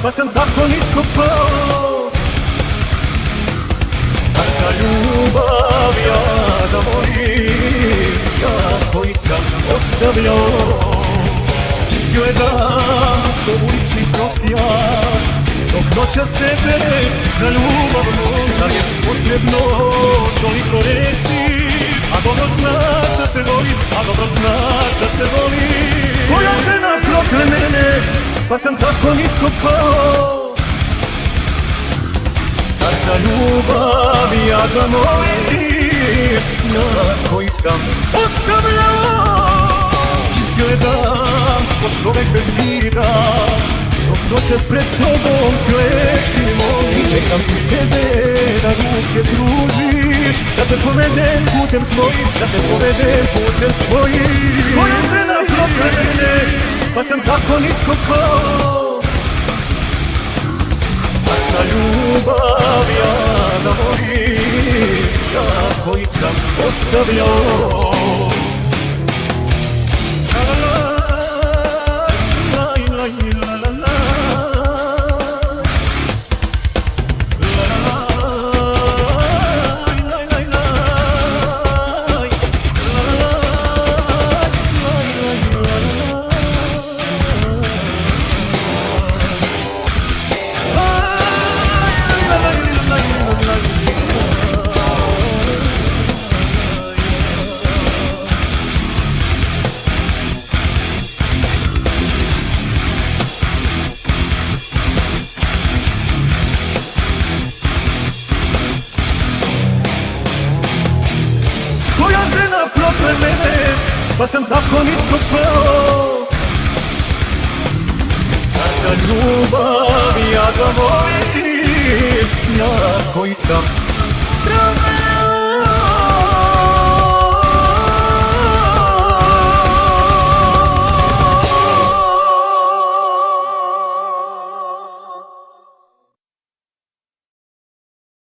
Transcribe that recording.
pa sam tako nisko pao. Zar za ljubav ja da volim, ja koji sam ostavljao. Izgledam ko ulični prosjak, dok noćas tebe za ljubav moj. Zar je potrebno toliko reći, a dobro znaš da te volim, a dobro znaš da te volim. Koja žena prokle mene, pa sam tako nisko pao. Zar za ljubav ja da molim, ja koji sam ostavljao. Izgledam ko čovek bez mira, dok noćas pred tobom klečimo. I čekam tebe da ruke pružiš, da te povedem putem svojim, da te povedem putem svojim. Koja žena prokle mene, pa sam tako nisko pao. Zar za ljubav ja da volim, ja koji sam ostavljao. Prokle mene, pa sam tako nisko pao. Zar za ljubav ja da volim, ja koji sam